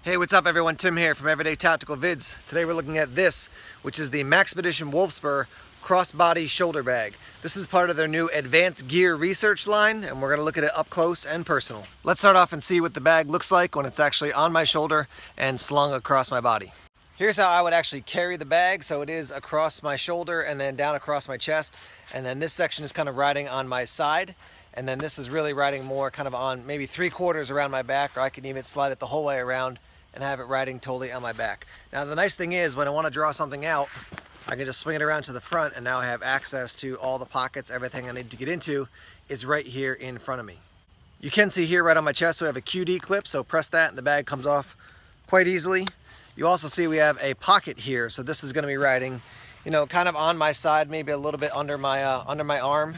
Hey, what's up everyone? Tim here from Everyday Tactical Vids. Today we're looking at this, which is the Maxpedition Wolfspur Crossbody shoulder bag. This is part of their new advanced gear research line, and we're going to look at it up close and personal. Let's start off and see what the bag looks like when it's actually on my shoulder and slung across my body. Here's how I would actually carry the bag. So it is across my shoulder and then down across my chest, and then this section is kind of riding on my side. And then this is really riding more kind of on maybe 3/4 around my back, or I can even slide it the whole way around and have it riding totally on my back. Now the nice thing is when I want to draw something out, I can just swing it around to the front, and now I have access to all the pockets. Everything I need to get into is right here in front of me. You can see here right on my chest, so we have a QD clip, so press that and the bag comes off quite easily. You also see we have a pocket here, so this is going to be riding, you know, kind of on my side, maybe a little bit under my arm.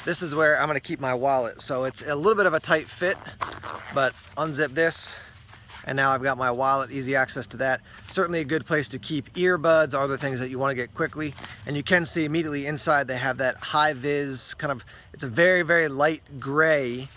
This is where I'm going to keep my wallet, so it's a little bit of a tight fit, but unzip this, and now I've got my wallet, easy access to that. Certainly a good place to keep earbuds or other things that you want to get quickly. And you can see immediately inside they have that high vis kind of, it's a very, very light gray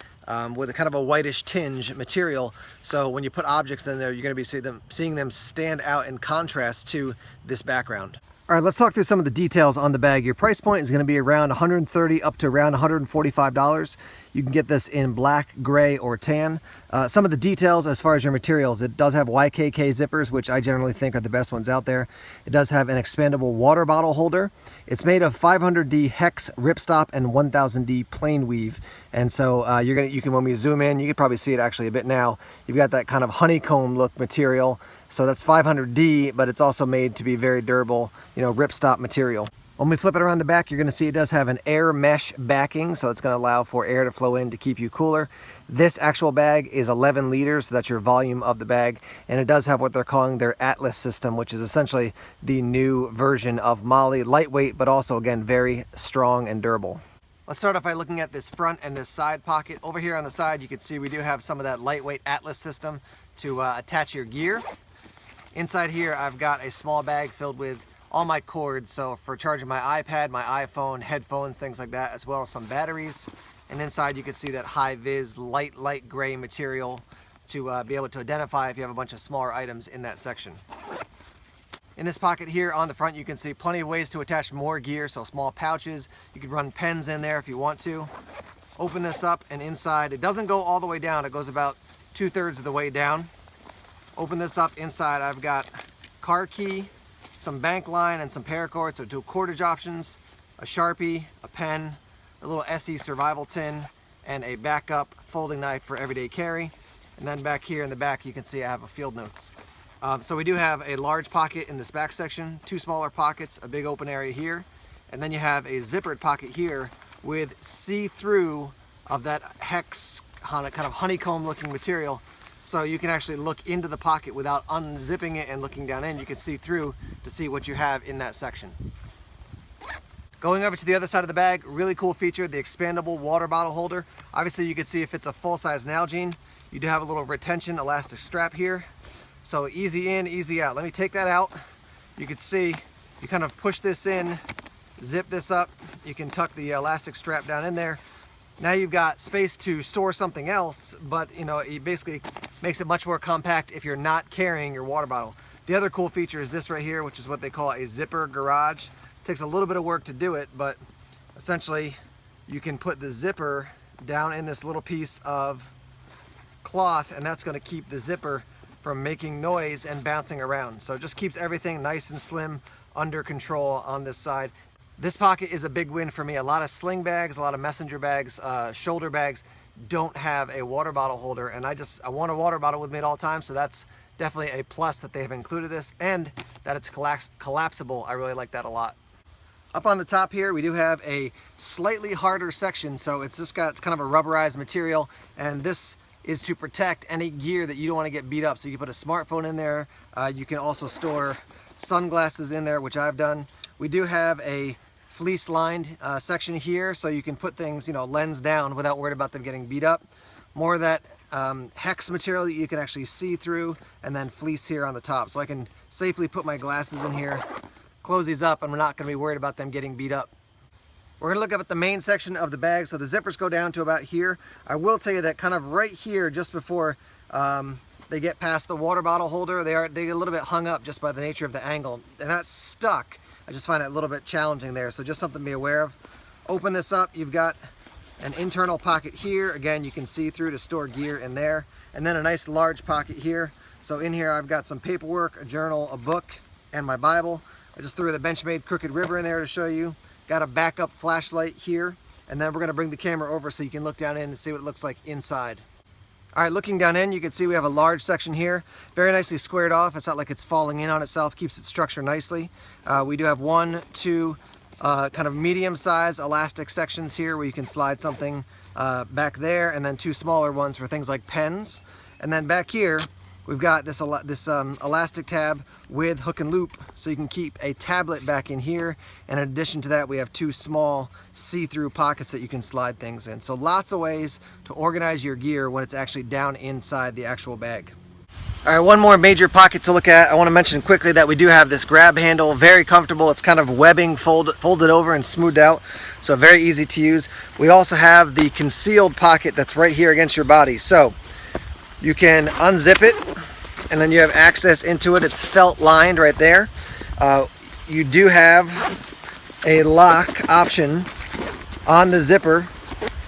with a kind of a whitish tinge material. So when you put objects in there, you're going to be seeing them stand out in contrast to this background. All right, let's talk through some of the details on the bag. Your price point is going to be around $130 up to around $145. You can get this in black, gray, or tan. Some of the details as far as your materials: it does have YKK zippers, which I generally think are the best ones out there. It does have an expandable water bottle holder. It's made of 500D hex ripstop and 1000D plain weave. And so you can, when we zoom in, you can probably see it actually a bit now. You've got that kind of honeycomb look material. So that's 500D, but it's also made to be very durable, you know, ripstop material. When we flip it around the back, you're going to see it does have an air mesh backing, so it's going to allow for air to flow in to keep you cooler. This actual bag is 11 liters, so that's your volume of the bag, and it does have what they're calling their Atlas system, which is essentially the new version of Molly. Lightweight, but also, again, very strong and durable. Let's start off by looking at this front and this side pocket. Over here on the side, you can see we do have some of that lightweight Atlas system to attach your gear. Inside here, I've got a small bag filled with all my cords, so for charging my iPad, my iPhone, headphones, things like that, as well as some batteries. And inside you can see that high-vis, light gray material to be able to identify if you have a bunch of smaller items in that section. In this pocket here on the front, you can see plenty of ways to attach more gear, so small pouches. You can run pens in there if you want to. Open this up, and inside, it doesn't go all the way down, it goes about 2/3 of the way down. Open this up. Inside I've got car key, some bank line, and some paracord, so 2 cordage options, a Sharpie, a pen, a little SE survival tin, and a backup folding knife for everyday carry. And then back here in the back you can see I have a field notes. So we do have a large pocket in this back section, 2 smaller pockets, a big open area here, and then you have a zippered pocket here with see-through of that hex kind of honeycomb looking material. So you can actually look into the pocket without unzipping it and looking down in. You can see through to see what you have in that section. Going over to the other side of the bag, really cool feature, the expandable water bottle holder. Obviously you can see if it's a full-size Nalgene. You do have a little retention elastic strap here. So easy in, easy out. Let me take that out. You can see you kind of push this in, zip this up. You can tuck the elastic strap down in there. Now you've got space to store something else, but you know, it basically makes it much more compact if you're not carrying your water bottle. The other cool feature is this right here, which is what they call a zipper garage. It takes a little bit of work to do it, but essentially you can put the zipper down in this little piece of cloth, and that's going to keep the zipper from making noise and bouncing around. So it just keeps everything nice and slim under control on this side. This pocket is a big win for me. A lot of sling bags, a lot of messenger bags, shoulder bags don't have a water bottle holder, and I want a water bottle with me at all times, so that's definitely a plus that they have included this, and that it's collapsible. I really like that a lot. Up on the top here, we do have a slightly harder section, so it's kind of a rubberized material, and this is to protect any gear that you don't want to get beat up. So you can put a smartphone in there. You can also store sunglasses in there, which I've done. We do have a fleece lined section here, so you can put things, you know, lens down without worrying about them getting beat up. More of that hex material that you can actually see through, and then fleece here on the top. So I can safely put my glasses in here, close these up, and we're not going to be worried about them getting beat up. We're going to look up at the main section of the bag. So the zippers go down to about here. I will tell you that kind of right here, just before they get past the water bottle holder. They get a little bit hung up just by the nature of the angle. They're not stuck. I just find it a little bit challenging there, so just something to be aware of. Open this up, you've got an internal pocket here. Again, you can see through to store gear in there. And then a nice large pocket here. So in here I've got some paperwork, a journal, a book, and my Bible. I just threw the Benchmade Crooked River in there to show you. Got a backup flashlight here. And then we're gonna bring the camera over so you can look down in and see what it looks like inside. All right, looking down in, you can see we have a large section here, very nicely squared off. It's not like it's falling in on itself, keeps its structure nicely. We do have 1, 2 kind of medium-sized elastic sections here where you can slide something back there, and then 2 smaller ones for things like pens. And then back here, we've got this elastic tab with hook and loop, so you can keep a tablet back in here. And in addition to that, we have 2 small see-through pockets that you can slide things in. So lots of ways to organize your gear when it's actually down inside the actual bag. All right, one more major pocket to look at. I want to mention quickly that we do have this grab handle, very comfortable. It's kind of webbing folded over and smoothed out, so very easy to use. We also have the concealed pocket that's right here against your body. So you can unzip it, and then you have access into it. It's felt lined right there. You do have a lock option on the zipper,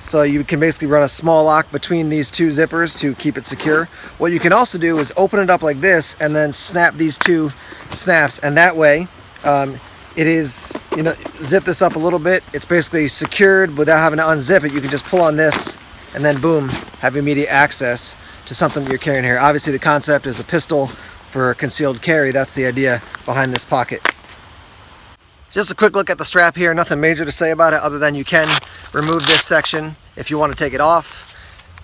so you can basically run a small lock between these 2 zippers to keep it secure. What you can also do is open it up like this and then snap these 2 snaps, and that way it is, zip this up a little bit. It's basically secured without having to unzip it. You can just pull on this and then boom, have immediate access to something that you're carrying here. Obviously the concept is a pistol for concealed carry. That's the idea behind this pocket. Just a quick look at the strap here. Nothing major to say about it other than you can remove this section if you want to take it off.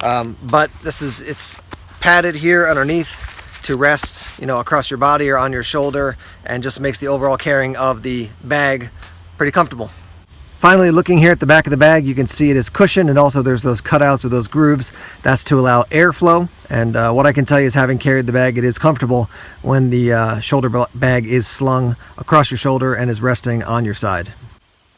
But it's padded here underneath to rest, across your body or on your shoulder, and just makes the overall carrying of the bag pretty comfortable. Finally, looking here at the back of the bag, you can see it is cushioned, and also there's those cutouts or those grooves. That's to allow airflow. And what I can tell you is, having carried the bag, it is comfortable when the shoulder bag is slung across your shoulder and is resting on your side.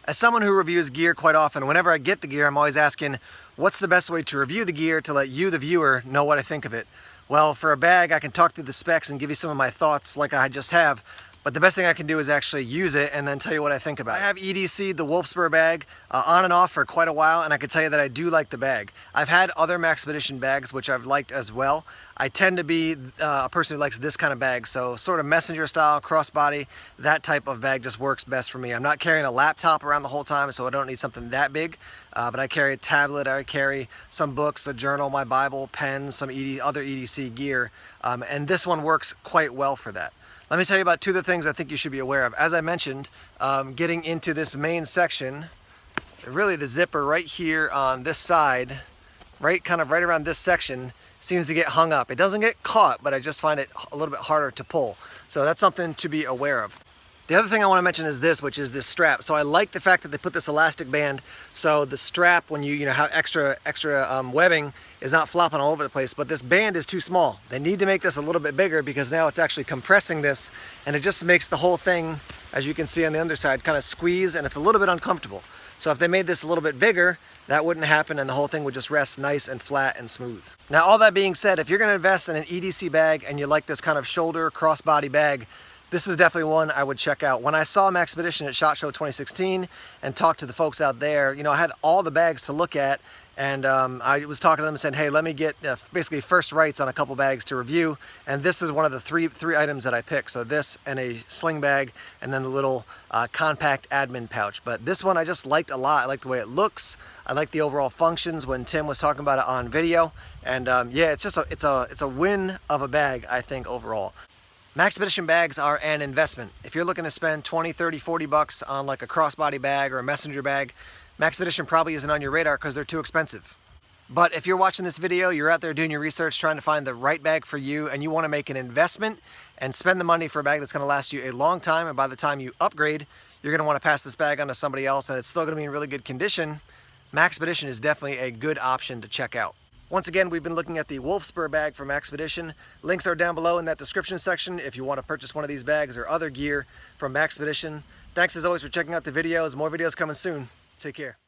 As someone who reviews gear quite often, whenever I get the gear, I'm always asking, what's the best way to review the gear to let you, the viewer, know what I think of it? Well, for a bag, I can talk through the specs and give you some of my thoughts like I just have. But the best thing I can do is actually use it and then tell you what I think about it. I have EDC'd the Wolfspur bag on and off for quite a while, and I can tell you that I do like the bag. I've had other Maxpedition bags which I've liked as well. I tend to be a person who likes this kind of bag, so sort of messenger style, crossbody, that type of bag just works best for me. I'm not carrying a laptop around the whole time, so I don't need something that big. But I carry a tablet, I carry some books, a journal, my Bible, pens, some other EDC gear, and this one works quite well for that. Let me tell you about 2 of the things I think you should be aware of. As I mentioned, getting into this main section, really the zipper right here on this side, kind of right around this section, seems to get hung up. It doesn't get caught, but I just find it a little bit harder to pull. So that's something to be aware of. The other thing I want to mention is this, which is this strap. So I like the fact that they put this elastic band, so the strap, when you have extra webbing, is not flopping all over the place, but this band is too small. They need to make this a little bit bigger because now it's actually compressing this, and it just makes the whole thing, as you can see on the underside, kind of squeeze, and it's a little bit uncomfortable. So if they made this a little bit bigger, that wouldn't happen, and the whole thing would just rest nice and flat and smooth. Now, all that being said, if you're going to invest in an EDC bag and you like this kind of shoulder crossbody bag, this is definitely one I would check out. When I saw Maxpedition at SHOT Show 2016 and talked to the folks out there, I had all the bags to look at, and I was talking to them and said, hey, let me get basically first rights on a couple bags to review, and this is one of the three items that I picked. So this and a sling bag, and then the little compact admin pouch. But this one I just liked a lot. I like the way it looks. I like the overall functions when Tim was talking about it on video, and yeah, it's just it's a win of a bag, I think, overall. Maxpedition bags are an investment. If you're looking to spend 20, 30, 40 bucks on like a crossbody bag or a messenger bag, Maxpedition probably isn't on your radar because they're too expensive. But if you're watching this video, you're out there doing your research, trying to find the right bag for you, and you want to make an investment and spend the money for a bag that's going to last you a long time, and by the time you upgrade, you're going to want to pass this bag on to somebody else, and it's still going to be in really good condition, Maxpedition is definitely a good option to check out. Once again, we've been looking at the Wolfspur bag from Maxpedition. Links are down below in that description section if you want to purchase one of these bags or other gear from Maxpedition. Thanks as always for checking out the videos. More videos coming soon. Take care.